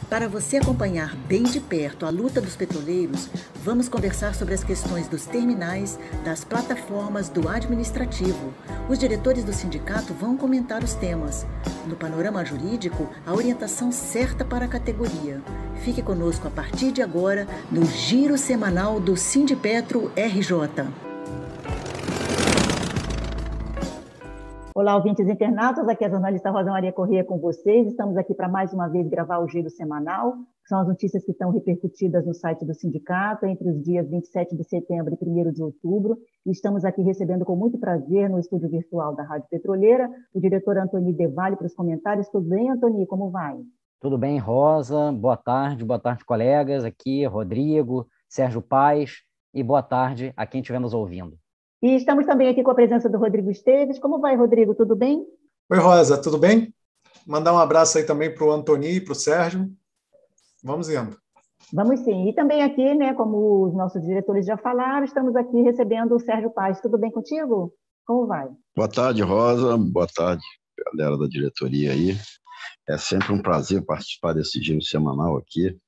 Para você acompanhar bem de perto a luta dos petroleiros, vamos conversar sobre as questões dos terminais, das plataformas, do administrativo. Os diretores do sindicato vão comentar os temas. No panorama jurídico, a orientação certa para a categoria. Fique conosco a partir de agora no Giro Semanal do Sindipetro RJ. Olá, ouvintes internautas, aqui é a jornalista Rosa Maria Corrêa com vocês. Estamos aqui para mais uma vez gravar o Giro Semanal, que são as notícias que estão repercutidas no site do sindicato entre os dias 27 de setembro e 1º de outubro. E estamos aqui recebendo com muito prazer no estúdio virtual da Rádio Petroleira o diretor Antoni Devalle para os comentários. Tudo bem, Antoni? Como vai? Tudo bem, Rosa. Boa tarde, colegas. Aqui, Rodrigo, Sérgio Paes e boa tarde a quem estiver nos ouvindo. E estamos também aqui com a presença do Rodrigo Esteves. Como vai, Rodrigo? Tudo bem? Oi, Rosa, tudo bem? Mandar um abraço aí também para o Antoni e para o Sérgio. Vamos indo. Vamos sim. E também aqui, né, como os nossos diretores já falaram, estamos aqui recebendo o Sérgio Paes. Tudo bem contigo? Como vai? Boa tarde, Rosa. Boa tarde, galera da diretoria aí. É sempre um prazer participar desse giro semanal aqui.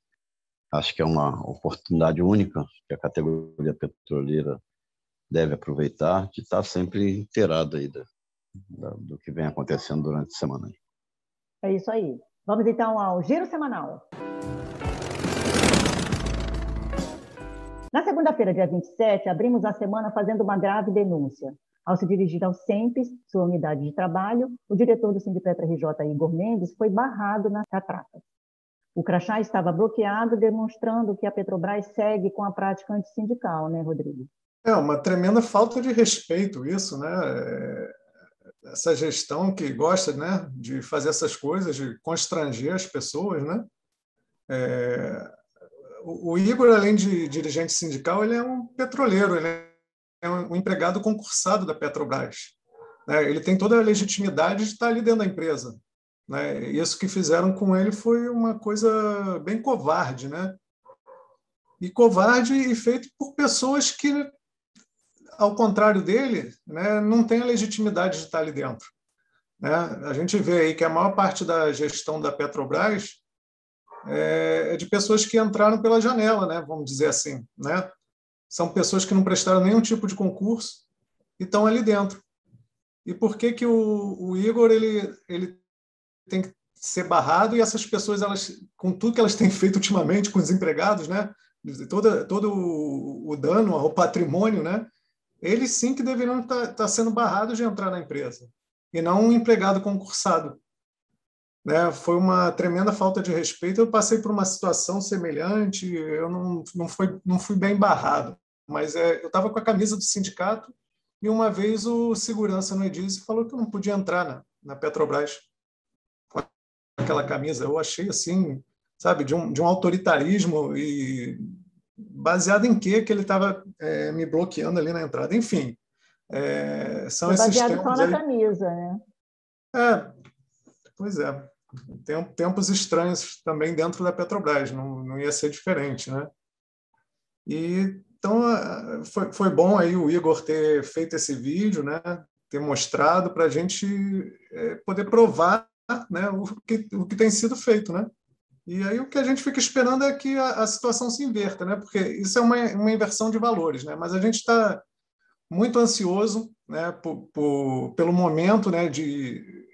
Acho que é uma oportunidade única que a categoria petroleira deve aproveitar de estar sempre inteirado aí do que vem acontecendo durante a semana. É isso aí. Vamos então ao Giro Semanal. Na segunda-feira, dia 27, abrimos a semana fazendo uma grave denúncia. Ao se dirigir ao SEMPES, sua unidade de trabalho, o diretor do Sindipetro RJ, Igor Mendes, foi barrado nas catracas. O crachá estava bloqueado, demonstrando que a Petrobras segue com a prática antissindical, né, Rodrigo? É uma tremenda falta de respeito isso, né? Essa gestão que gosta, né, de fazer essas coisas, de constranger as pessoas, né? O Igor, além de dirigente sindical, ele é um petroleiro, ele é um empregado concursado da Petrobras, né? Ele tem toda a legitimidade de estar ali dentro da empresa, né? Isso que fizeram com ele foi uma coisa bem covarde, né? E covarde e feito por pessoas que, ao contrário dele, né, não tem a legitimidade de estar ali dentro, né? A gente vê aí que a maior parte da gestão da Petrobras é de pessoas que entraram pela janela, né, vamos dizer assim, né? São pessoas que não prestaram nenhum tipo de concurso e estão ali dentro. E por que que o Igor ele tem que ser barrado e essas pessoas, elas, com tudo que elas têm feito ultimamente com os empregados, né, todo o dano ao patrimônio, né, eles sim que deveriam estar sendo barrados de entrar na empresa, e não um empregado concursado, né? Foi uma tremenda falta de respeito. Eu passei por uma situação semelhante, eu não fui bem barrado, mas eu estava com a camisa do sindicato e uma vez o segurança no Edise falou que eu não podia entrar na Petrobras com aquela camisa. Eu achei assim, sabe, de um autoritarismo e baseado em quê que ele estava me bloqueando ali na entrada. Enfim, são esses baseado tempos só na aí. camisa, né? Pois é. Tempos estranhos também dentro da Petrobras, não ia ser diferente, né? E, então, foi bom aí o Igor ter feito esse vídeo, né? Ter mostrado para a gente poder provar, né, o que tem sido feito, né? E aí o que a gente fica esperando é que a situação se inverta, né? Porque isso é uma inversão de valores, né? Mas a gente está muito ansioso, né, pelo momento, né, de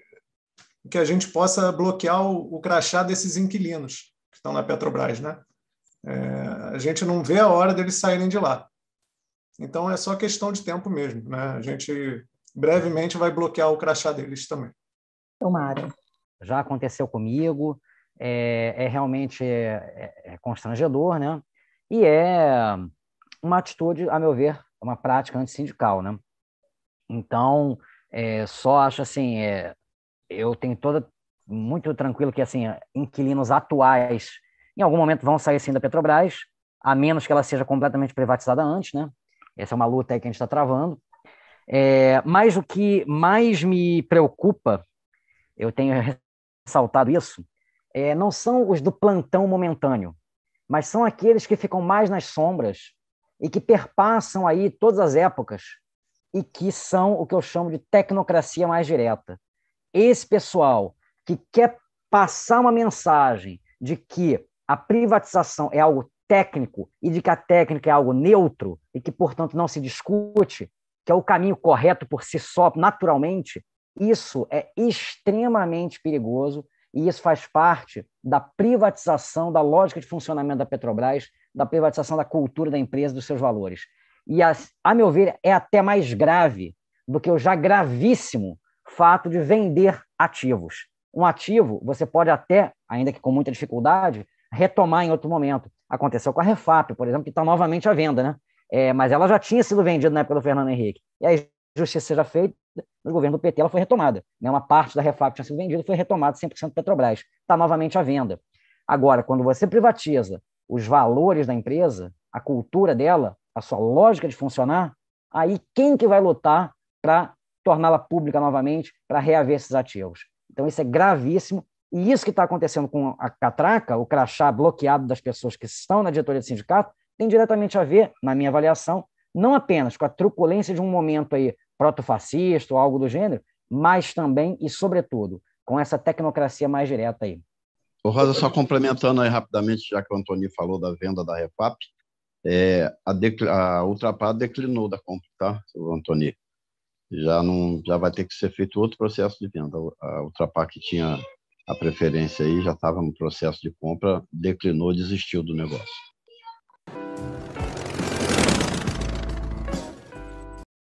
que a gente possa bloquear o crachá desses inquilinos que estão na Petrobras, né? A gente não vê a hora deles saírem de lá. Então é só questão de tempo mesmo, né? A gente brevemente vai bloquear o crachá deles também. Tomara. Já aconteceu comigo. Realmente constrangedor, né? E é uma atitude, a meu ver, uma prática antissindical, né? Então, só acho assim, eu tenho muito tranquilo que assim, inquilinos atuais em algum momento vão sair sim da Petrobras, a menos que ela seja completamente privatizada antes, né? Essa é uma luta aí que a gente está travando. Mas o que mais me preocupa, eu tenho ressaltado isso, não são os do plantão momentâneo, mas são aqueles que ficam mais nas sombras e que perpassam aí todas as épocas e que são o que eu chamo de tecnocracia mais direta. Esse pessoal que quer passar uma mensagem de que a privatização é algo técnico e de que a técnica é algo neutro e que, portanto, não se discute, que é o caminho correto por si só, naturalmente, isso é extremamente perigoso e isso faz parte da privatização, da lógica de funcionamento da Petrobras, da privatização da cultura da empresa, dos seus valores. E, a meu ver, é até mais grave do que o já gravíssimo fato de vender ativos. Um ativo, você pode até, ainda que com muita dificuldade, retomar em outro momento. Aconteceu com a Refap, por exemplo, que está novamente à venda, né? Mas ela já tinha sido vendida na época do Fernando Henrique. E aí, a justiça seja feita, no governo do PT ela foi retomada. Uma parte da Refap tinha sido vendida, foi retomada 100% Petrobras. Está novamente à venda. Agora, quando você privatiza os valores da empresa, a cultura dela, a sua lógica de funcionar, aí quem que vai lutar para torná-la pública novamente, para reaver esses ativos? Então, isso é gravíssimo. E isso que está acontecendo com a catraca, o crachá bloqueado das pessoas que estão na diretoria do sindicato, tem diretamente a ver, na minha avaliação, não apenas com a truculência de um momento aí protofascista ou algo do gênero, mas também e, sobretudo, com essa tecnocracia mais direta aí. Ô Rosa, só complementando aí rapidamente, já que o Antônio falou da venda da Refap, a Ultrapar declinou da compra, tá, Antônio? Já vai ter que ser feito outro processo de venda. A Ultrapar, que tinha a preferência aí, já estava no processo de compra, declinou, desistiu do negócio.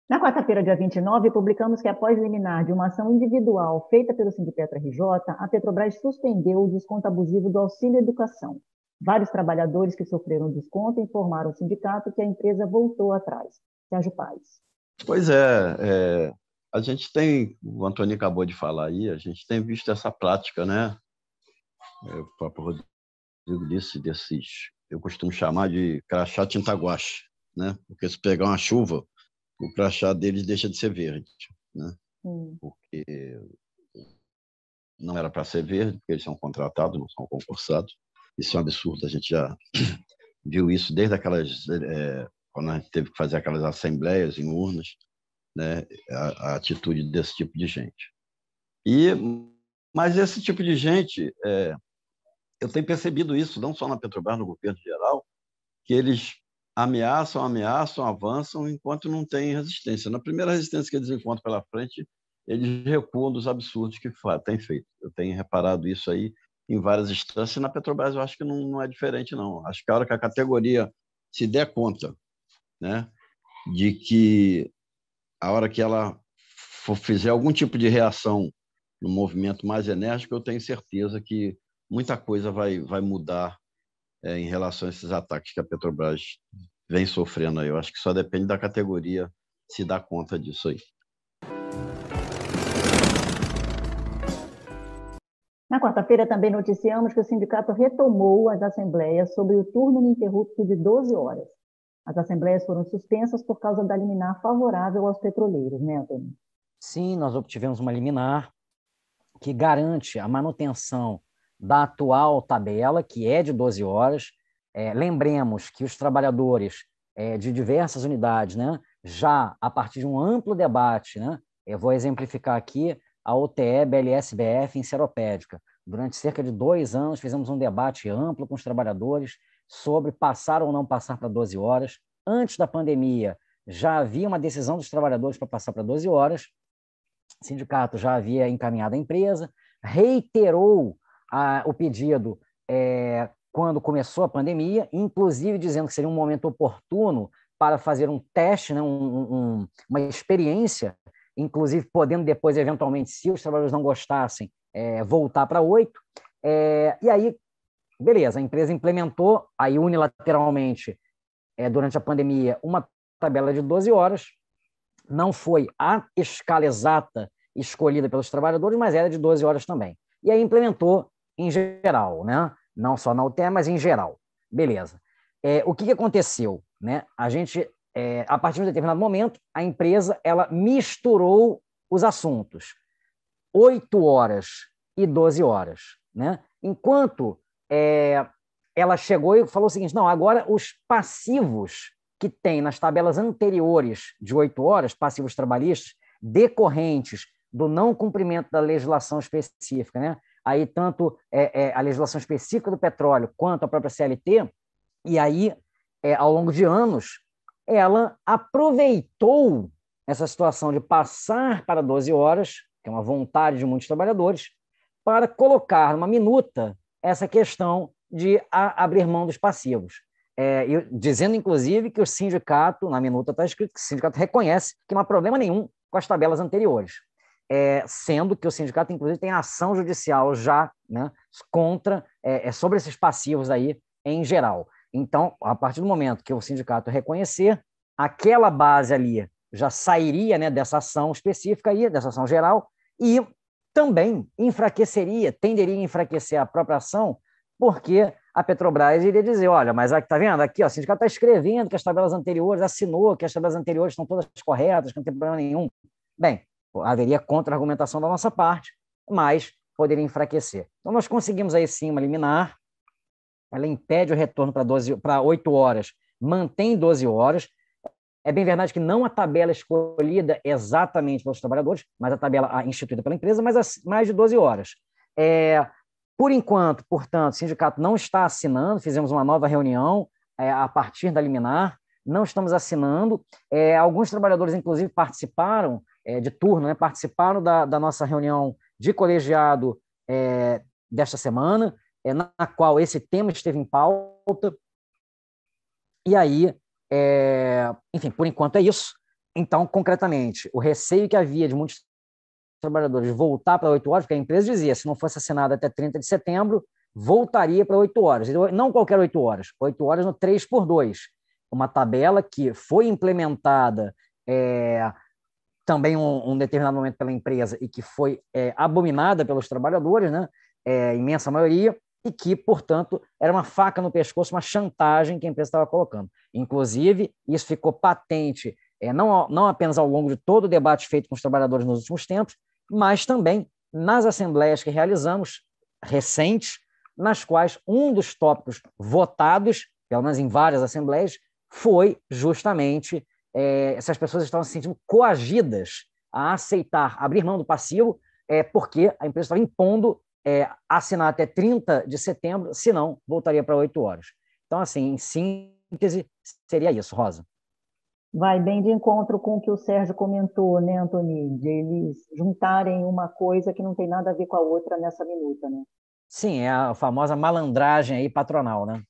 Na quarta-feira, dia 29, publicamos que, após liminar de uma ação individual feita pelo Sindipetra RJ, a Petrobras suspendeu o desconto abusivo do auxílio educação. Vários trabalhadores que sofreram desconto informaram ao sindicato que a empresa voltou atrás. Sérgio Paes. Pois é, a gente tem, o Antônio acabou de falar aí, a gente tem visto essa prática, né? O próprio Rodrigo disse eu costumo chamar de crachá tinta guache, né? Porque se pegar uma chuva, o crachá deles deixa de ser verde, né? Porque não era para ser verde, porque eles são contratados, não são concursados. Isso é um absurdo, a gente já viu isso desde aquelas... quando a gente teve que fazer aquelas assembleias em urnas, né? A atitude desse tipo de gente. Mas esse tipo de gente, eu tenho percebido isso, não só na Petrobras, no governo geral, que eles ameaçam, avançam, enquanto não tem resistência. Na primeira resistência que eles encontram pela frente, eles recuam dos absurdos que têm feito. Eu tenho reparado isso aí em várias instâncias, e na Petrobras eu acho que não é diferente, não. Acho que a hora que a categoria se der conta, né, de que a hora que ela fizer algum tipo de reação no movimento mais enérgico, eu tenho certeza que muita coisa vai mudar em relação a esses ataques que a Petrobras vem sofrendo aí. Eu acho que só depende da categoria se dar conta disso aí. Na quarta-feira, também noticiamos que o sindicato retomou as assembleias sobre o turno ininterrupto de 12 horas. As assembleias foram suspensas por causa da liminar favorável aos petroleiros, né, Antônio? Sim, nós obtivemos uma liminar que garante a manutenção da atual tabela, que é de 12 horas. Lembremos que os trabalhadores de diversas unidades, né, já a partir de um amplo debate, né, eu vou exemplificar aqui a UTE BLS-BF em Seropédica. Durante cerca de 2 anos, fizemos um debate amplo com os trabalhadores sobre passar ou não passar para 12 horas. Antes da pandemia, já havia uma decisão dos trabalhadores para passar para 12 horas. O sindicato já havia encaminhado a empresa, reiterou o pedido quando começou a pandemia, inclusive dizendo que seria um momento oportuno para fazer um teste, né, uma experiência, inclusive podendo depois, eventualmente, se os trabalhadores não gostassem, voltar para 8. E aí, beleza, a empresa implementou, aí unilateralmente, durante a pandemia, uma tabela de 12 horas, não foi a escala exata escolhida pelos trabalhadores, mas era de 12 horas também. E aí implementou em geral, né? Não só na UTE, mas em geral. Beleza. O que aconteceu? Né? A gente, a partir de um determinado momento, a empresa ela misturou os assuntos. 8 horas e 12 horas. Né? Enquanto ela chegou e falou o seguinte, não, agora os passivos que tem nas tabelas anteriores de 8 horas, passivos trabalhistas, decorrentes do não cumprimento da legislação específica, né? aí tanto a legislação específica do petróleo quanto a própria CLT, e aí, ao longo de anos, ela aproveitou essa situação de passar para 12 horas, que é uma vontade de muitos trabalhadores, para colocar numa minuta essa questão de abrir mão dos passivos. Dizendo, inclusive, que o sindicato, na minuta está escrito que o sindicato reconhece que não há problema nenhum com as tabelas anteriores, sendo que o sindicato, inclusive, tem ação judicial já, né, contra, sobre esses passivos aí em geral. Então, a partir do momento que o sindicato reconhecer, aquela base ali já sairia, né, dessa ação específica aí, dessa ação geral, e também tenderia a enfraquecer a própria ação, porque a Petrobras iria dizer, olha, mas está vendo? Aqui, ó, o sindicato está escrevendo que as tabelas anteriores, assinou que as tabelas anteriores estão todas corretas, que não tem problema nenhum. Bem, haveria contra-argumentação da nossa parte, mas poderia enfraquecer. Então, nós conseguimos aí sim uma liminar, ela impede o retorno para 8 horas, mantém 12 horas. É bem verdade que não a tabela escolhida exatamente pelos trabalhadores, mas a tabela instituída pela empresa, mas mais de 12 horas. Por enquanto, portanto, o sindicato não está assinando, fizemos uma nova reunião a partir da liminar, não estamos assinando. Alguns trabalhadores, inclusive, participaram de turno, né, participaram da nossa reunião de colegiado desta semana, na qual esse tema esteve em pauta. E aí, enfim, por enquanto é isso. Então, concretamente, o receio que havia de muitos trabalhadores voltar para 8 horas, porque a empresa dizia, se não fosse assinado até 30 de setembro, voltaria para 8 horas. Não qualquer 8 horas, 8 horas no 3x2. Uma tabela que foi implementada também um determinado momento pela empresa e que foi abominada pelos trabalhadores, né? Imensa maioria, e que, portanto, era uma faca no pescoço, uma chantagem que a empresa estava colocando. Inclusive, isso ficou patente não apenas ao longo de todo o debate feito com os trabalhadores nos últimos tempos, mas também nas assembleias que realizamos, recentes, nas quais um dos tópicos votados, pelo menos em várias assembleias, foi justamente essas pessoas estavam se sentindo coagidas a aceitar, abrir mão do passivo, porque a empresa estava impondo assinar até 30 de setembro, senão voltaria para 8 horas. Então, assim, em síntese, seria isso, Rosa. Vai bem de encontro com o que o Sérgio comentou, né, Antoni, de eles juntarem uma coisa que não tem nada a ver com a outra nessa minuta, né? Sim, é a famosa malandragem aí patronal, né?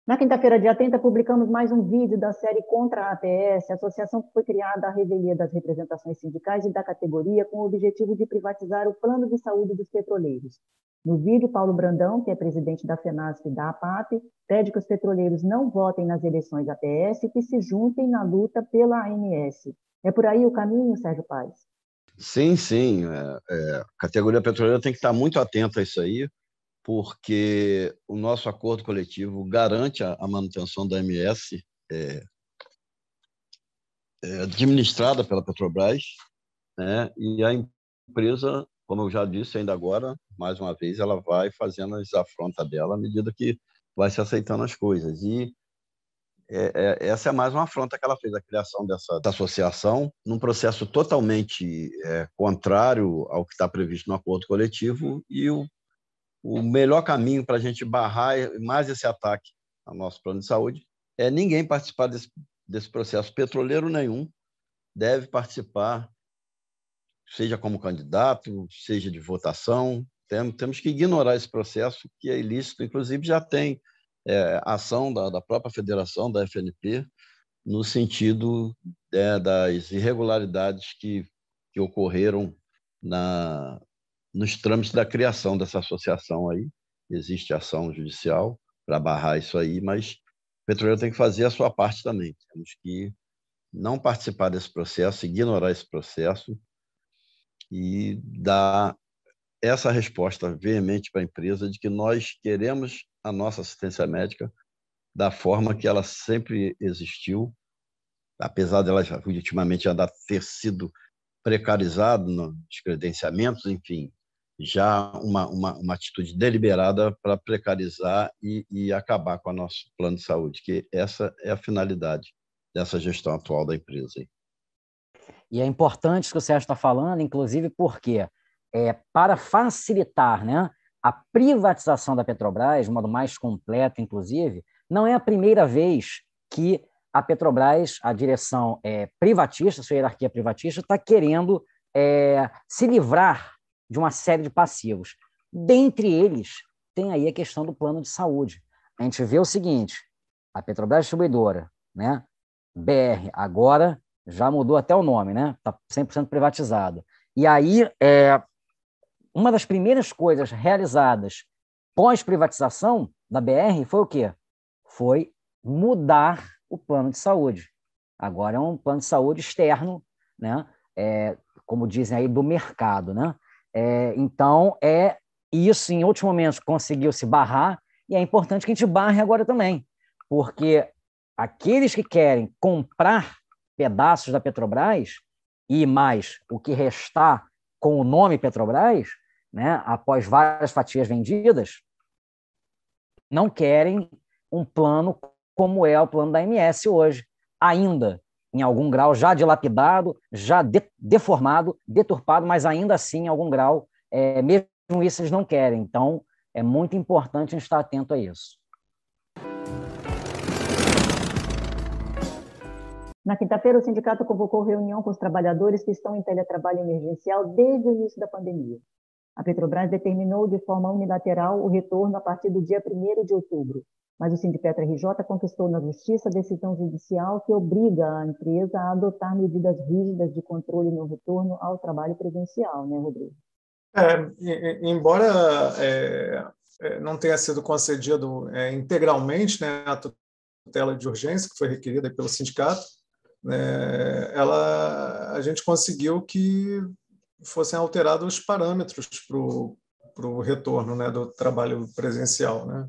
Na quinta-feira, dia 30, publicamos mais um vídeo da série Contra a APS, associação que foi criada à revelia das representações sindicais e da categoria com o objetivo de privatizar o plano de saúde dos petroleiros. No vídeo, Paulo Brandão, que é presidente da FENASP e da APAP, pede que os petroleiros não votem nas eleições APS e que se juntem na luta pela ANS. É por aí o caminho, Sérgio Paes? Sim, sim. A categoria petroleira tem que estar muito atenta a isso aí, porque o nosso acordo coletivo garante a manutenção da AMS administrada pela Petrobras, né? E a empresa, como eu já disse ainda agora, mais uma vez, ela vai fazendo as afrontas dela à medida que vai se aceitando as coisas. E essa é mais uma afronta que ela fez, a criação dessa associação, num processo totalmente contrário ao que está previsto no acordo coletivo, e o melhor caminho para a gente barrar mais esse ataque ao nosso plano de saúde é ninguém participar desse processo. Petroleiro nenhum deve participar, seja como candidato, seja de votação. Temos que ignorar esse processo, que é ilícito. Inclusive, já tem ação da própria federação, da FNP, no sentido das irregularidades que ocorreram nos trâmites da criação dessa associação aí. Existe ação judicial para barrar isso aí, mas o petroleiro tem que fazer a sua parte também. Temos que não participar desse processo, ignorar esse processo e dar essa resposta veemente para a empresa de que nós queremos a nossa assistência médica da forma que ela sempre existiu, apesar dela ultimamente já ter sido precarizado nos credenciamentos, enfim, já uma atitude deliberada para precarizar e acabar com o nosso plano de saúde, que essa é a finalidade dessa gestão atual da empresa. E é importante isso que o Sérgio está falando, inclusive porque para facilitar, né, a privatização da Petrobras, de modo mais completo, inclusive, não é a primeira vez que a Petrobras, a direção privatista, sua hierarquia privatista, está querendo se livrar de uma série de passivos. Dentre eles, tem aí a questão do plano de saúde. A gente vê o seguinte, a Petrobras Distribuidora, né, BR, agora já mudou até o nome, né? Está 100% privatizado. E aí, uma das primeiras coisas realizadas pós-privatização da BR foi o quê? Foi mudar o plano de saúde. Agora é um plano de saúde externo, né? Como dizem aí, do mercado, né? Então, isso, em outros momentos, conseguiu se barrar, e é importante que a gente barre agora também, porque aqueles que querem comprar pedaços da Petrobras e mais o que restar com o nome Petrobras, né, após várias fatias vendidas, não querem um plano como é o plano da MS hoje, ainda em algum grau já dilapidado, já deformado, deturpado, mas ainda assim em algum grau, mesmo isso eles não querem. Então, é muito importante a gente estar atento a isso. Na quinta-feira, o sindicato convocou reunião com os trabalhadores que estão em teletrabalho emergencial desde o início da pandemia. A Petrobras determinou de forma unilateral o retorno a partir do dia 1º de outubro, mas o Sindipetra RJ contestou na Justiça a decisão judicial que obriga a empresa a adotar medidas rígidas de controle no retorno ao trabalho presencial, né, Rodrigo? Embora não tenha sido concedido integralmente, né, a tutela de urgência que foi requerida pelo sindicato, a gente conseguiu que fossem alterados os parâmetros para o retorno, né, do trabalho presencial, né?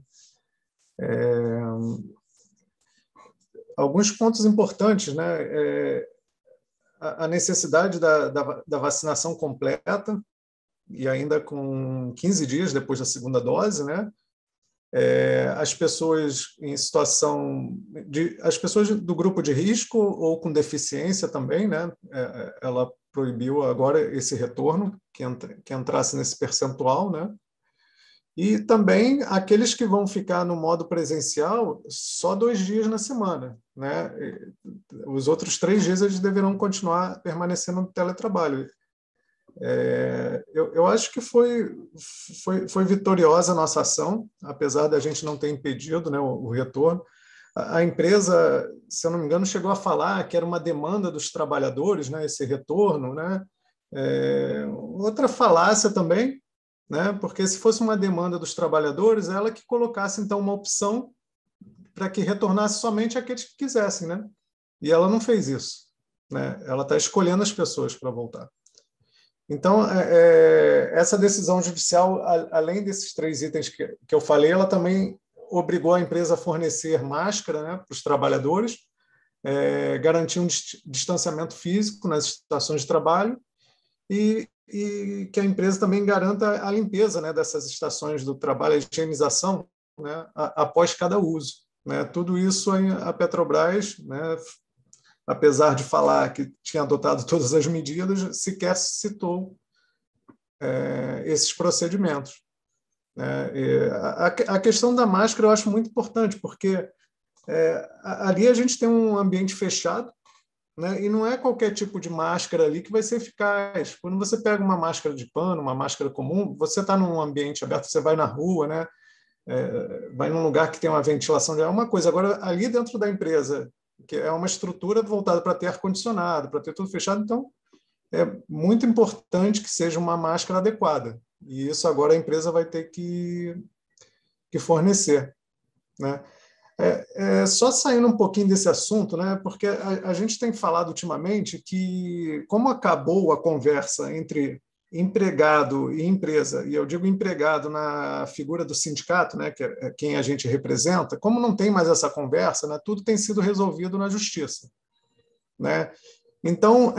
Alguns pontos importantes, né? A necessidade da vacinação completa, e ainda com 15 dias depois da segunda dose, né? As pessoas em situação as pessoas do grupo de risco ou com deficiência também, né? Ela proibiu agora esse retorno que entrasse nesse percentual, né? E também aqueles que vão ficar no modo presencial só 2 dias na semana, né? Os outros 3 dias eles deverão continuar permanecendo no teletrabalho. Eu acho que foi vitoriosa a nossa ação, apesar da gente não ter impedido, né, o retorno. A empresa, se eu não me engano, chegou a falar que era uma demanda dos trabalhadores, né, esse retorno, né? Outra falácia também, né, porque se fosse uma demanda dos trabalhadores, ela que colocasse então uma opção para que retornasse somente aqueles que quisessem, né? E ela não fez isso, né? Ela está escolhendo as pessoas para voltar. Então, essa decisão judicial, além desses 3 itens que eu falei, ela também obrigou a empresa a fornecer máscara, né, para os trabalhadores, garantir um distanciamento físico nas estações de trabalho e que a empresa também garanta a limpeza, né, dessas estações do trabalho, a higienização, né, após cada uso, né? Tudo isso a Petrobras, né, apesar de falar que tinha adotado todas as medidas, sequer citou esses procedimentos. A questão da máscara eu acho muito importante, porque ali a gente tem um ambiente fechado, né, e não é qualquer tipo de máscara ali que vai ser eficaz. Quando você pega uma máscara de pano, uma máscara comum, você está num ambiente aberto, você vai na rua, né, vai num lugar que tem uma ventilação de ar, uma coisa. Agora, ali dentro da empresa, que é uma estrutura voltada para ter ar-condicionado, para ter tudo fechado, então é muito importante que seja uma máscara adequada. E isso agora a empresa vai ter que fornecer, né? Só saindo um pouquinho desse assunto, né? Porque a gente tem falado ultimamente que, como acabou a conversa entre empregado e empresa, e eu digo empregado na figura do sindicato, né, que é quem a gente representa, como não tem mais essa conversa, né, tudo tem sido resolvido na justiça, né? Então,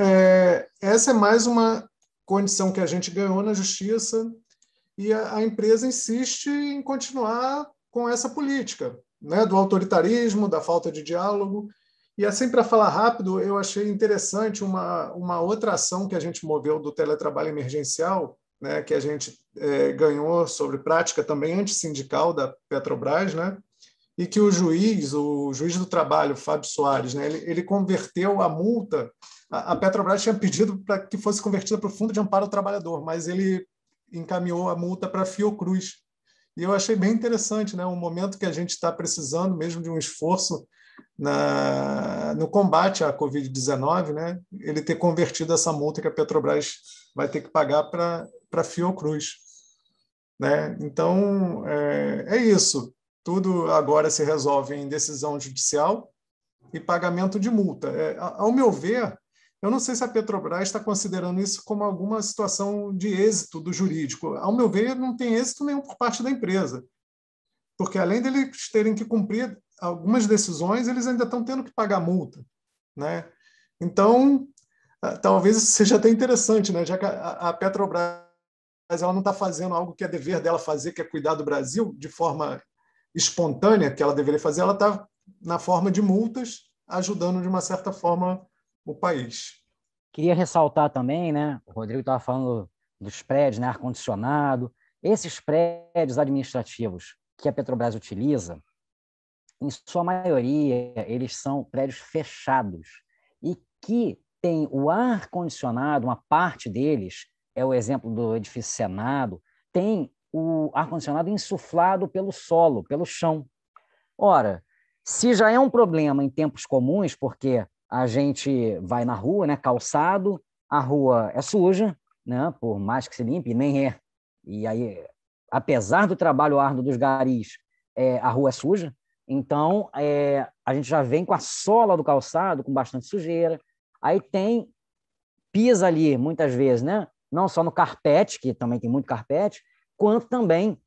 essa é mais uma condição que a gente ganhou na justiça e a empresa insiste em continuar com essa política, né, do autoritarismo, da falta de diálogo, E assim, para falar rápido, eu achei interessante uma outra ação que a gente moveu do teletrabalho emergencial, né, que a gente ganhou sobre prática também antissindical da Petrobras, né, e que o juiz do trabalho, Fábio Soares, né, ele converteu a multa. A Petrobras tinha pedido para que fosse convertida para o Fundo de Amparo ao Trabalhador, mas ele encaminhou a multa para a Fiocruz. E eu achei bem interessante, né, um momento que a gente está precisando mesmo de um esforço no combate à Covid-19, né, ele ter convertido essa multa que a Petrobras vai ter que pagar para a Fiocruz. Né? Então, é isso. Tudo agora se resolve em decisão judicial e pagamento de multa. Ao meu ver, eu não sei se a Petrobras está considerando isso como alguma situação de êxito do jurídico. Ao meu ver, não tem êxito nenhum por parte da empresa, porque além deles terem que cumprir algumas decisões, eles ainda estão tendo que pagar multa. Né? Então, talvez seja até interessante, né? Já que a Petrobras ela não está fazendo algo que é dever dela fazer, que é cuidar do Brasil de forma espontânea, que ela deveria fazer, ela está, na forma de multas, ajudando, de uma certa forma, o país. Queria ressaltar também, né? O Rodrigo estava falando dos prédios, né? Ar-condicionado. Esses prédios administrativos que a Petrobras utiliza, em sua maioria, eles são prédios fechados e que tem o ar-condicionado, uma parte deles, é o exemplo do edifício Senado, tem o ar-condicionado insuflado pelo solo, pelo chão. Ora, se já é um problema em tempos comuns, porque a gente vai na rua, né, calçado, a rua é suja, né, por mais que se limpe, nem é. E aí, apesar do trabalho árduo dos garis, a rua é suja. Então, a gente já vem com a sola do calçado com bastante sujeira. Aí pisa ali, muitas vezes, né? Não só no carpete, que também tem muito carpete, quanto também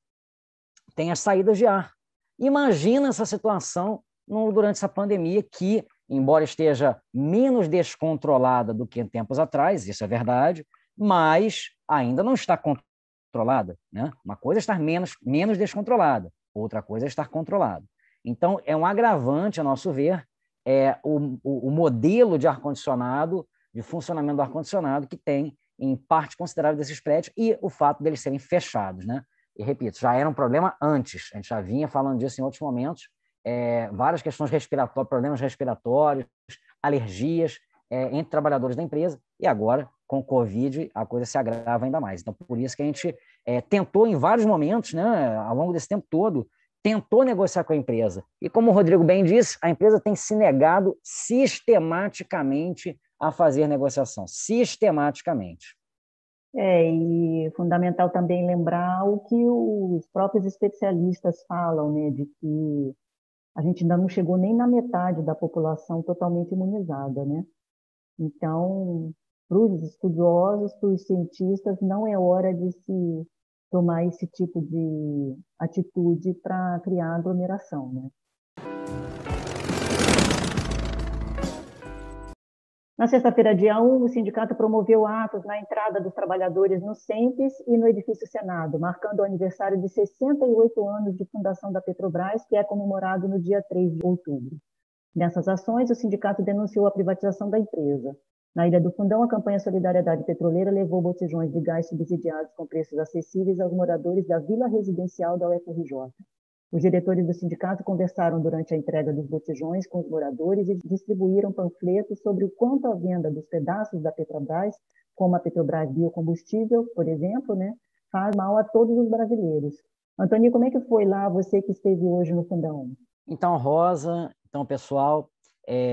tem as saídas de ar. Imagina essa situação durante essa pandemia que, embora esteja menos descontrolada do que em tempos atrás, isso é verdade, mas ainda não está controlada. Né? Uma coisa é estar menos descontrolada, outra coisa é estar controlada. Então, é um agravante, a nosso ver, o modelo de ar-condicionado, de funcionamento do ar-condicionado que tem em parte considerável desses prédios e o fato deles serem fechados. Né? E, repito, já era um problema antes, a gente já vinha falando disso em outros momentos, várias questões respiratórias, problemas respiratórios, alergias entre trabalhadores da empresa, e agora, com o Covid, a coisa se agrava ainda mais. Então, por isso que a gente tentou em vários momentos, né, ao longo desse tempo todo, tentou negociar com a empresa. E como o Rodrigo bem disse, a empresa tem se negado sistematicamente a fazer negociação, sistematicamente. E fundamental também lembrar o que os próprios especialistas falam, né, de que a gente ainda não chegou nem na metade da população totalmente imunizada, né? Então, para os estudiosos, para os cientistas, não é hora de se tomar esse tipo de atitude para criar aglomeração, né? Na sexta-feira, dia 1, o sindicato promoveu atos na entrada dos trabalhadores no SEMPES e no edifício Senado, marcando o aniversário de 68 anos de fundação da Petrobras, que é comemorado no dia 3 de outubro. Nessas ações, o sindicato denunciou a privatização da empresa. Na Ilha do Fundão, a campanha Solidariedade Petroleira levou botijões de gás subsidiados com preços acessíveis aos moradores da vila residencial da UFRJ. Os diretores do sindicato conversaram durante a entrega dos botijões com os moradores e distribuíram panfletos sobre o quanto a venda dos pedaços da Petrobras, como a Petrobras Biocombustível, por exemplo, né, faz mal a todos os brasileiros. Antônio, como é que foi lá, você que esteve hoje no Fundão? Então, Rosa, pessoal,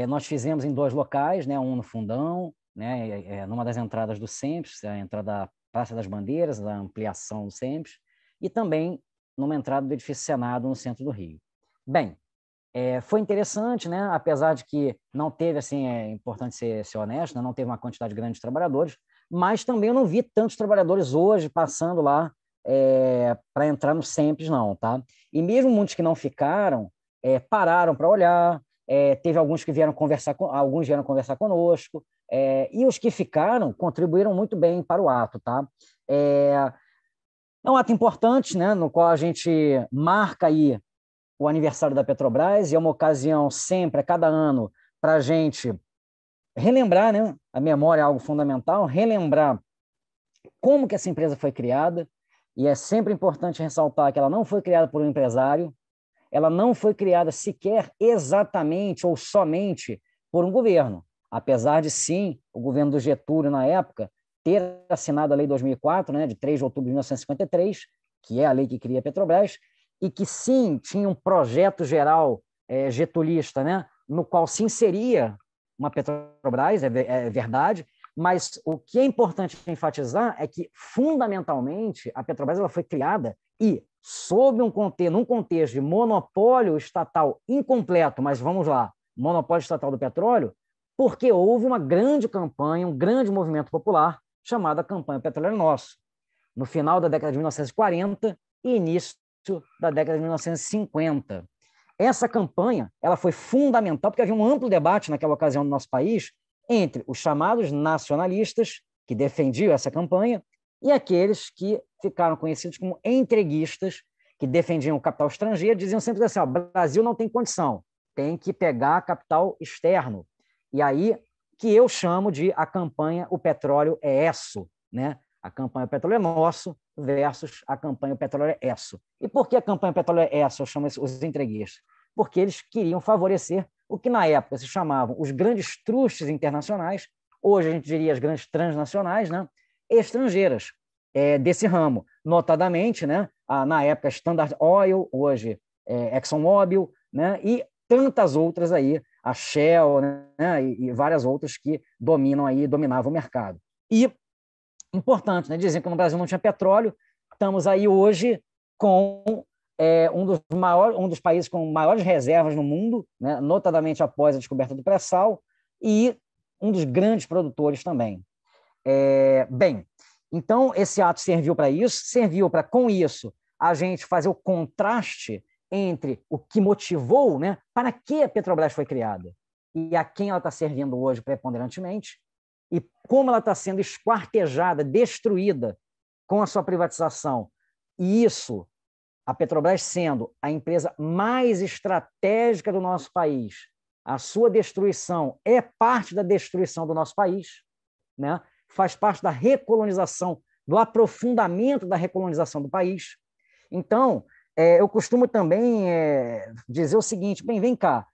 nós fizemos em 2 locais, né, um no Fundão, né, numa das entradas do SEMPES, a entrada da Praça das Bandeiras, da ampliação do SEMPES, e também numa entrada do edifício Senado, no centro do Rio. Bem, foi interessante, né? Apesar de que não teve, assim, é importante ser honesto, né? Não teve uma quantidade grande de trabalhadores, mas também eu não vi tantos trabalhadores hoje passando lá para entrar no SEMPES, não, tá? E mesmo muitos que não ficaram, pararam para olhar, teve alguns que vieram conversar conosco, e os que ficaram contribuíram muito bem para o ato, tá? É um ato importante, né, no qual a gente marca aí o aniversário da Petrobras, e é uma ocasião sempre, a cada ano, para a gente relembrar, né? A memória é algo fundamental, relembrar como que essa empresa foi criada, e é sempre importante ressaltar que ela não foi criada por um empresário, ela não foi criada sequer exatamente ou somente por um governo, apesar de, sim, o governo do Getúlio, na época, ter assinado a Lei 2004, né, de 3 de outubro de 1953, que é a lei que cria a Petrobras, e que, sim, tinha um projeto geral getulista, né, no qual se inseria uma Petrobras, é verdade, mas o que é importante enfatizar é que, fundamentalmente, a Petrobras ela foi criada e, num contexto de monopólio estatal incompleto, mas vamos lá, monopólio estatal do petróleo, porque houve uma grande campanha, um grande movimento popular, chamada Campanha Petróleo Nosso, no final da década de 1940 e início da década de 1950. Essa campanha ela foi fundamental porque havia um amplo debate naquela ocasião no nosso país entre os chamados nacionalistas, que defendiam essa campanha, e aqueles que ficaram conhecidos como entreguistas, que defendiam o capital estrangeiro, diziam sempre assim, o Brasil não tem condição, tem que pegar capital externo. E aí que eu chamo de a campanha O Petróleo é Esso, né? A campanha O Petróleo é Nosso versus a campanha O Petróleo é Esso. E por que a campanha O Petróleo é Esso? Eu chamo os entreguistas. Porque eles queriam favorecer o que na época se chamavam os grandes trustes internacionais, hoje a gente diria as grandes transnacionais, né? Estrangeiras desse ramo, notadamente, né? Na época Standard Oil, hoje ExxonMobil, né? E tantas outras aí, a Shell, né? E várias outras que dominavam o mercado. E, importante, né? Diziam que no Brasil não tinha petróleo, estamos aí hoje com um dos países com maiores reservas no mundo, né? Notadamente após a descoberta do pré-sal, e um dos grandes produtores também. Bem, então esse ato serviu para isso, serviu para, com isso, a gente fazer o contraste entre o que motivou, né, para que a Petrobras foi criada e a quem ela está servindo hoje preponderantemente, e como ela está sendo esquartejada, destruída com a sua privatização. E isso, a Petrobras sendo a empresa mais estratégica do nosso país, a sua destruição é parte da destruição do nosso país, né? Faz parte da recolonização, do aprofundamento da recolonização do país. Então, eu costumo também dizer o seguinte, bem, vem cá,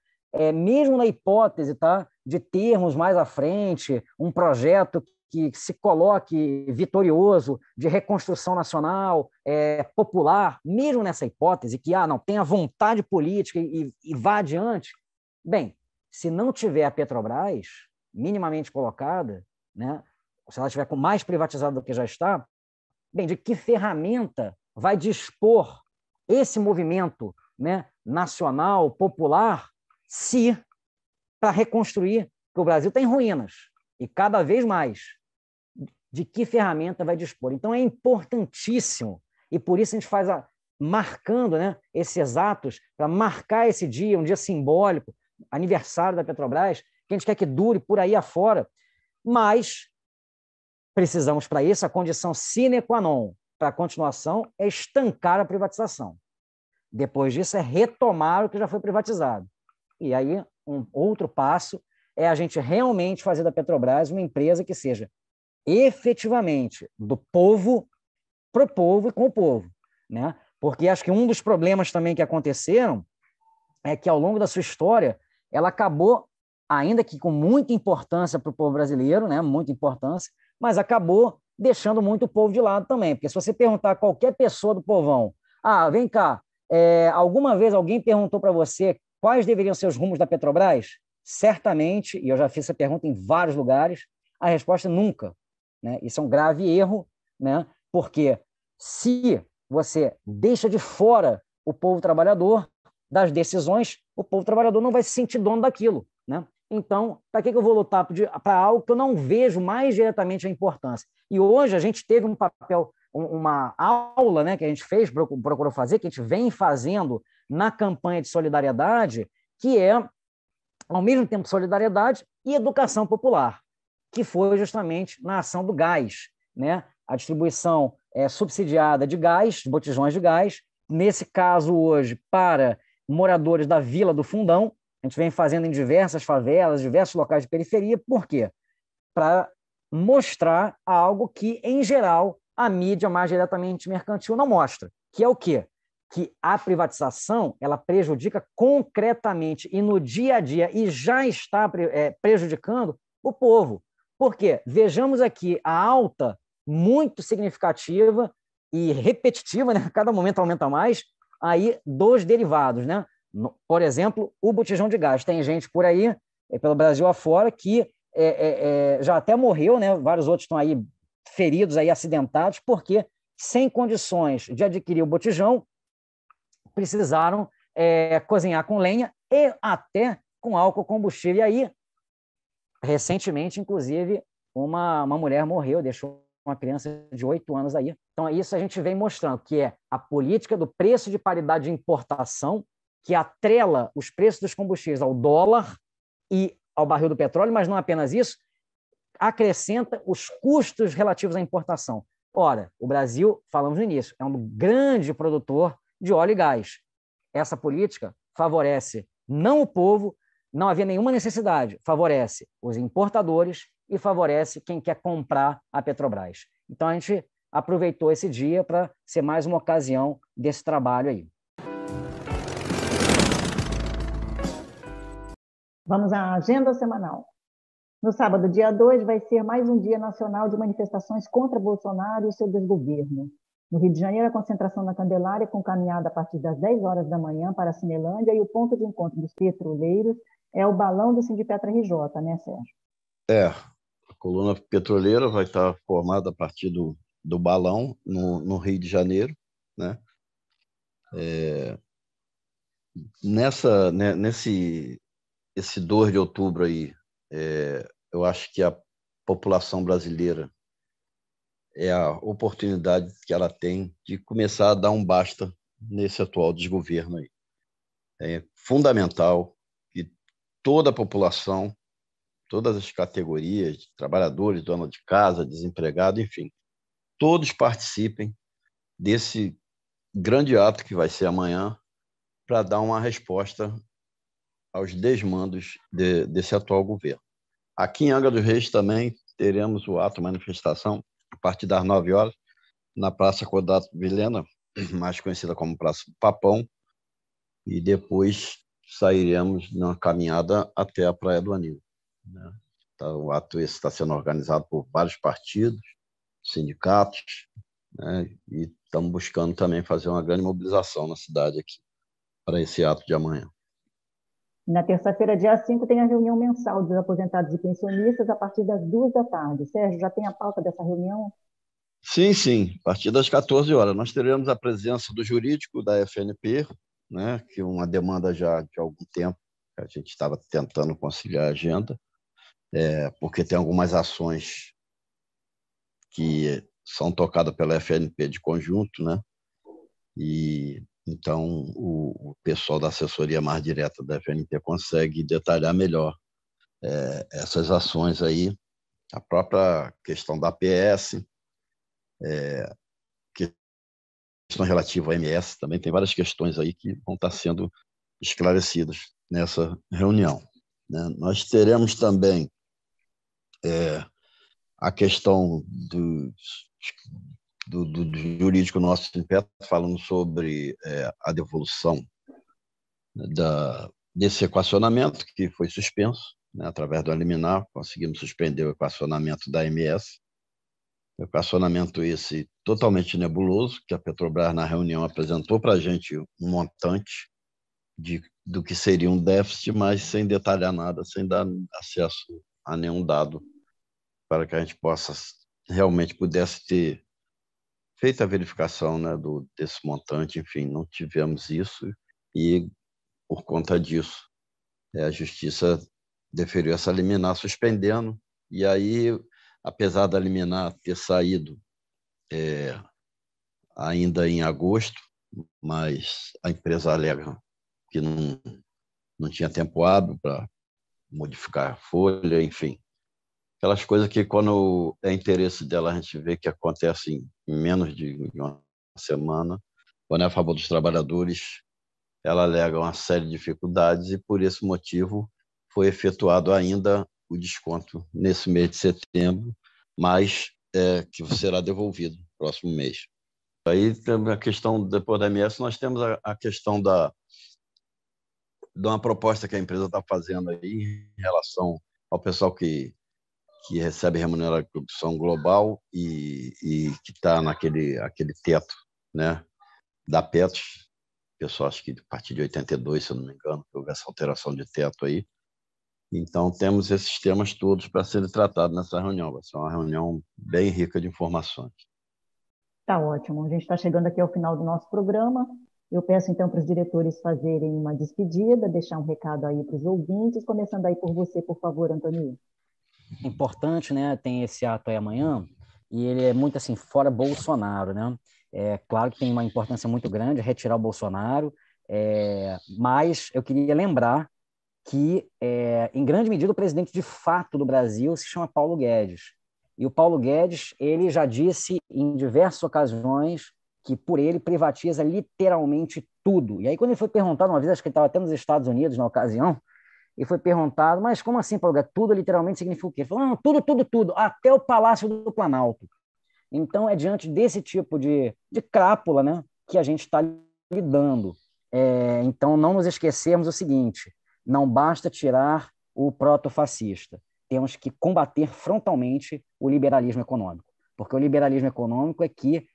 mesmo na hipótese, tá, de termos mais à frente um projeto que se coloque vitorioso de reconstrução nacional, popular, mesmo nessa hipótese que não tenha vontade política e vá adiante, bem, se não tiver a Petrobras minimamente colocada, né, se ela estiver mais privatizada do que já está, bem, de que ferramenta vai dispor esse movimento, né, nacional, popular, se para reconstruir, que o Brasil está em ruínas, e cada vez mais, de que ferramenta vai dispor. Então, é importantíssimo, e por isso a gente faz marcando, né, esses atos, para marcar esse dia, um dia simbólico, aniversário da Petrobras, que a gente quer que dure por aí afora, mas precisamos, para isso, a condição sine qua non para a continuação é estancar a privatização. Depois disso, é retomar o que já foi privatizado. E aí, um outro passo é a gente realmente fazer da Petrobras uma empresa que seja efetivamente do povo, para o povo e com o povo, né? Porque acho que um dos problemas também que aconteceram é que, ao longo da sua história, ela acabou, ainda que com muita importância para o povo brasileiro, né? Muita importância, mas acabou deixando muito o povo de lado também. Porque se você perguntar a qualquer pessoa do povão, vem cá, alguma vez alguém perguntou para você quais deveriam ser os rumos da Petrobras? Certamente, e eu já fiz essa pergunta em vários lugares, a resposta é nunca. Né? Isso é um grave erro, né? Porque se você deixa de fora o povo trabalhador das decisões, o povo trabalhador não vai se sentir dono daquilo. Né? Então, para que eu vou lutar para algo que eu não vejo mais diretamente a importância? E hoje a gente teve um papel, uma aula, né, que a gente fez, procurou fazer, que a gente vem fazendo na campanha de solidariedade, que é, ao mesmo tempo, solidariedade e educação popular, que foi justamente na ação do gás, né? A distribuição subsidiada de gás, de botijões de gás, nesse caso hoje para moradores da Vila do Fundão, A gente vem fazendo em diversas favelas, diversos locais de periferia. Por quê? Para mostrar algo que, em geral, a mídia mais diretamente mercantil não mostra, que é o quê? Que a privatização ela prejudica concretamente e no dia a dia e já está prejudicando o povo. Por quê? Vejamos aqui a alta muito significativa e repetitiva, né? Cada momento aumenta mais, aí dos derivados, né? Por exemplo, o botijão de gás. Tem gente por aí, pelo Brasil afora, que já até morreu, né? Vários outros estão aí feridos, aí, acidentados, porque sem condições de adquirir o botijão, precisaram cozinhar com lenha e até com álcool combustível. E aí, recentemente, inclusive, uma mulher morreu, deixou uma criança de 8 anos aí. Então, isso a gente vem mostrando, que é a política do preço de paridade de importação, que atrela os preços dos combustíveis ao dólar e ao barril do petróleo, mas não apenas isso, acrescenta os custos relativos à importação. Ora, o Brasil, falamos no início, é um grande produtor de óleo e gás. Essa política favorece não o povo, não havia nenhuma necessidade, favorece os importadores e favorece quem quer comprar a Petrobras. Então, a gente aproveitou esse dia para ser mais uma ocasião desse trabalho aí. Vamos à agenda semanal. No sábado, dia 2, vai ser mais um dia nacional de manifestações contra Bolsonaro e o seu desgoverno. No Rio de Janeiro, a concentração na Candelária, com caminhada a partir das 10 horas da manhã para a Cinelândia, e o ponto de encontro dos petroleiros é o balão do Sindipetra RJ, né, Sérgio? A coluna petroleira vai estar formada a partir do balão no Rio de Janeiro, né? Esse 2 de outubro aí, eu acho que a população brasileira é a oportunidade que ela tem de começar a dar um basta nesse atual desgoverno aí. É fundamental que toda a população, todas as categorias, trabalhadores, dona de casa, desempregado, enfim, todos participem desse grande ato que vai ser amanhã para dar uma resposta aos desmandos desse atual governo. Aqui em Angra dos Reis também teremos o ato, manifestação, a partir das 9 horas, na Praça Codato Vilhena, mais conhecida como Praça do Papão, e depois sairemos na caminhada até a Praia do Anil, né? O ato esse está sendo organizado por vários partidos, sindicatos, né? E estamos buscando também fazer uma grande mobilização na cidade aqui para esse ato de amanhã. Na terça-feira, dia 5, tem a reunião mensal dos aposentados e pensionistas a partir das 2 da tarde. Sérgio, já tem a pauta dessa reunião? Sim. A partir das 14 horas. Nós teremos a presença do jurídico da FNP, né, que é uma demanda já de algum tempo, que a gente estava tentando conciliar a agenda, porque tem algumas ações que são tocadas pela FNP de conjunto, né? E então o pessoal da assessoria mais direta da FNP consegue detalhar melhor essas ações aí, a própria questão da APS, questão relativa ao MS, também tem várias questões aí que vão estar sendo esclarecidas nessa reunião, né? Nós teremos também a questão do jurídico nosso em pé, falando sobre a devolução desse equacionamento que foi suspenso, né, através do liminar, conseguimos suspender o equacionamento da AMS. O equacionamento esse totalmente nebuloso, que a Petrobras, na reunião, apresentou para a gente um montante do que seria um déficit, mas sem detalhar nada, sem dar acesso a nenhum dado para que a gente realmente pudesse ter feito a verificação, né, desse montante. Enfim, não tivemos isso e, por conta disso, a Justiça deferiu essa liminar suspendendo, e aí, apesar da liminar ter saído ainda em agosto, mas a empresa alega que não tinha tempo hábil para modificar a folha, enfim. Aquelas coisas que, quando é interesse dela, a gente vê que acontecem em menos de uma semana. Quando é a favor dos trabalhadores, ela alega uma série de dificuldades e, por esse motivo, foi efetuado ainda o desconto nesse mês de setembro, mas que será devolvido no próximo mês. Aí, a questão, depois da MS, nós temos a questão de uma proposta que a empresa está fazendo aí em relação ao pessoal que recebe remuneração global e que está aquele teto, né, da PETS. Pessoal, acho que a partir de 82, se eu não me engano, houve essa alteração de teto aí. Então, temos esses temas todos para serem tratados nessa reunião. Vai ser uma reunião bem rica de informações. Tá ótimo. A gente está chegando aqui ao final do nosso programa. Eu peço, então, para os diretores fazerem uma despedida, deixar um recado aí para os ouvintes, começando aí por você, por favor, Antônio. Importante, né? Tem esse ato aí amanhã, e ele é muito assim, fora Bolsonaro, né? É claro que tem uma importância muito grande retirar o Bolsonaro, mas eu queria lembrar que, em grande medida, o presidente de fato do Brasil se chama Paulo Guedes. E o Paulo Guedes, ele já disse em diversas ocasiões que por ele privatiza literalmente tudo. E aí, quando ele foi perguntado uma vez, acho que ele estava até nos Estados Unidos na ocasião, e foi perguntado, mas como assim, Paulo Guedes? Tudo literalmente significa o quê? Ele falou, não, tudo, tudo, tudo, até o Palácio do Planalto. Então, é diante desse tipo de crápula, né, que a gente está lidando. Então, não nos esquecermos o seguinte, não basta tirar o protofascista, temos que combater frontalmente o liberalismo econômico, porque o liberalismo econômico é que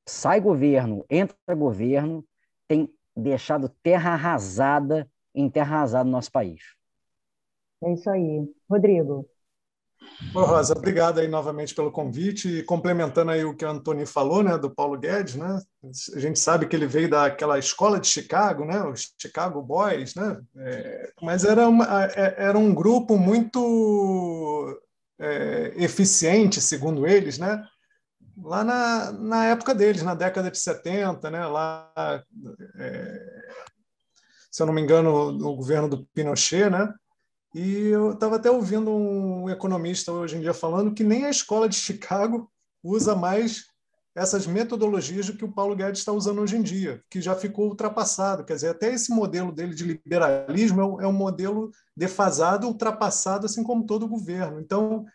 sai governo, entra governo, tem deixado terra arrasada em terra arrasada no nosso país. É isso aí. Rodrigo. Ô, Rosa, obrigado aí novamente pelo convite e complementando aí o que o Antônio falou, né, do Paulo Guedes, né? A gente sabe que ele veio daquela escola de Chicago, né, os Chicago Boys, né? Mas era um grupo muito eficiente, segundo eles, né? Lá na época deles, na década de 70, né? Lá, se eu não me engano, no governo do Pinochet, né? E eu estava até ouvindo um economista hoje em dia falando que nem a escola de Chicago usa mais essas metodologias que o Paulo Guedes está usando hoje em dia, que já ficou ultrapassado. Quer dizer, até esse modelo dele de liberalismo é um modelo defasado, ultrapassado, assim como todo o governo. Então,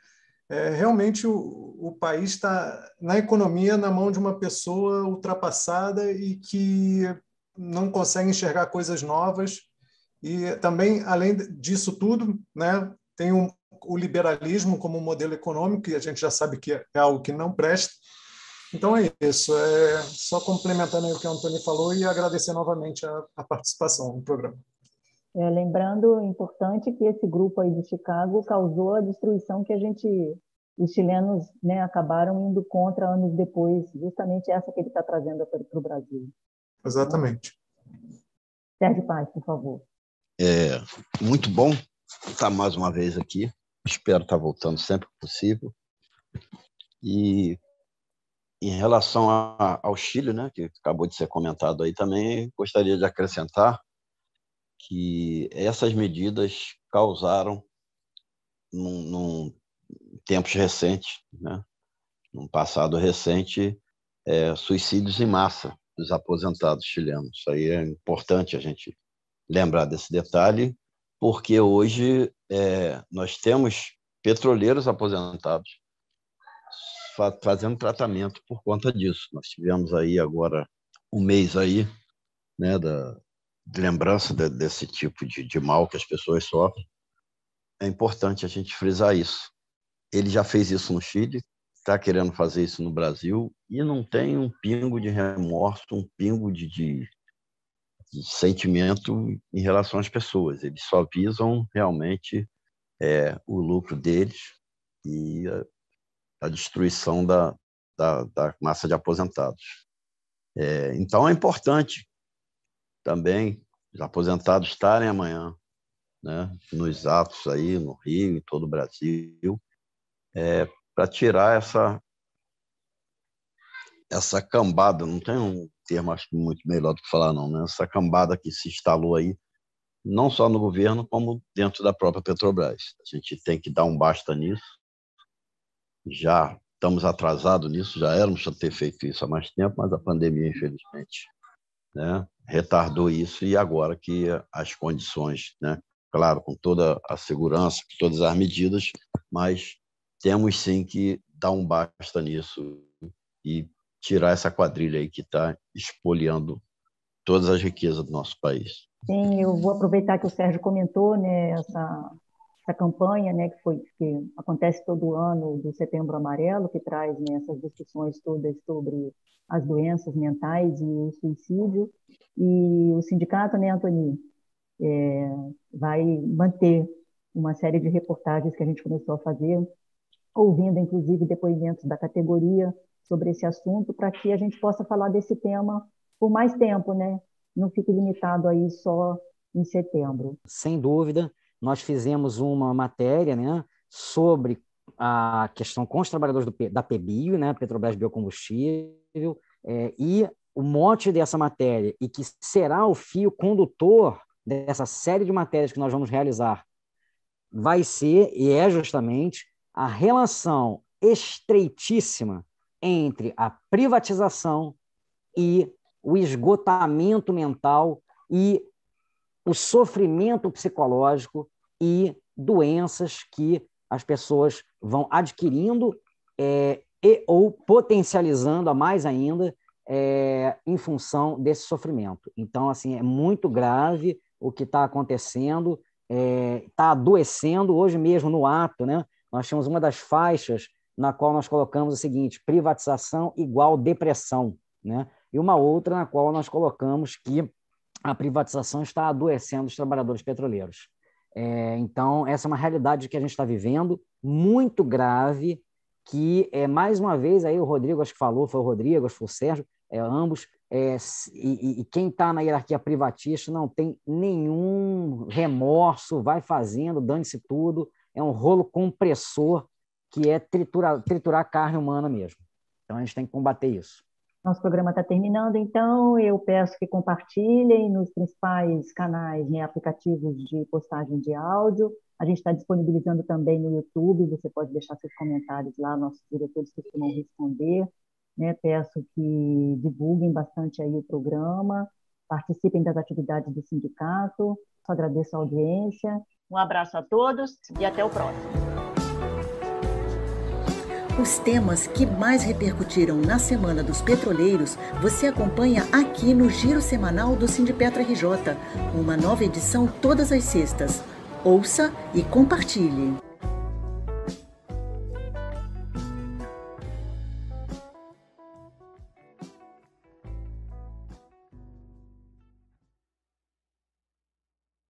realmente o país está, na economia, na mão de uma pessoa ultrapassada e que não consegue enxergar coisas novas. E também, além disso tudo, né, tem o liberalismo como modelo econômico, que a gente já sabe que é algo que não presta. Então é isso. Só complementando aí o que o Antônio falou e agradecer novamente a participação no programa. Lembrando, importante que esse grupo aí de Chicago causou a destruição que os chilenos, né, acabaram indo contra anos depois, justamente essa que ele está trazendo para o Brasil. Exatamente. Sérgio Paz, por favor. Muito bom estar mais uma vez aqui. Espero estar voltando sempre que possível. E em relação ao Chile, né, que acabou de ser comentado aí também, gostaria de acrescentar que essas medidas causaram, num tempos recentes, né, num passado recente, suicídios em massa dos aposentados chilenos. Isso aí é importante a gente lembrar desse detalhe, porque hoje nós temos petroleiros aposentados fazendo tratamento por conta disso. Nós tivemos aí agora um mês aí, né, de lembrança desse tipo de mal que as pessoas sofrem. É importante a gente frisar isso. Ele já fez isso no Chile, está querendo fazer isso no Brasil e não tem um pingo de remorso, um pingo de sentimento em relação às pessoas. Eles só visam realmente o lucro deles e a destruição da massa de aposentados. Então é importante também os aposentados estarem amanhã, né, nos atos aí no Rio, em todo o Brasil, para tirar essa cambada, não tem um termo acho muito melhor do que falar não, né? Essa cambada que se instalou aí, não só no governo, como dentro da própria Petrobras. A gente tem que dar um basta nisso. Já estamos atrasados nisso, já éramos para ter feito isso há mais tempo, mas a pandemia, infelizmente, né, retardou isso, e agora que as condições, né, claro, com toda a segurança, com todas as medidas, mas temos sim que dar um basta nisso e tirar essa quadrilha aí que está espoliando todas as riquezas do nosso país. Sim, eu vou aproveitar que o Sérgio comentou, né, essa campanha, né, que acontece todo ano do Setembro Amarelo, que traz, né, essas discussões todas sobre as doenças mentais e o suicídio. E o sindicato, né, Antoni, vai manter uma série de reportagens que a gente começou a fazer, ouvindo, inclusive, depoimentos da categoria sobre esse assunto, para que a gente possa falar desse tema por mais tempo, né? Não fique limitado aí só em setembro. Sem dúvida, nós fizemos uma matéria, né, sobre a questão com os trabalhadores da PBio, né, Petrobras Biocombustível, e o mote dessa matéria, e que será o fio condutor dessa série de matérias que nós vamos realizar, vai ser, e é justamente, a relação estreitíssima entre a privatização e o esgotamento mental e o sofrimento psicológico e doenças que as pessoas vão adquirindo ou potencializando a mais ainda em função desse sofrimento. Então, assim, é muito grave o que está acontecendo, está adoecendo. Hoje mesmo no ato, né, nós tínhamos uma das faixas na qual nós colocamos o seguinte: privatização igual depressão, né? E uma outra na qual nós colocamos que a privatização está adoecendo os trabalhadores petroleiros. Então, essa é uma realidade que a gente está vivendo, muito grave, que, mais uma vez, aí o Rodrigo, acho que falou, foi o Rodrigo, acho que foi o Sérgio, ambos, e quem está na hierarquia privatista não tem nenhum remorso, vai fazendo, dane-se tudo, é um rolo compressor que é triturar a carne humana mesmo. Então, a gente tem que combater isso. Nosso programa está terminando, então eu peço que compartilhem nos principais canais, né, aplicativos de postagem de áudio. A gente está disponibilizando também no YouTube, você pode deixar seus comentários lá, nossos diretores costumam responder. Né? Peço que divulguem bastante aí o programa, participem das atividades do sindicato. Só agradeço a audiência. Um abraço a todos e até o próximo. Os temas que mais repercutiram na Semana dos Petroleiros você acompanha aqui no Giro Semanal do Sindipetro RJ, uma nova edição todas as sextas. Ouça e compartilhe.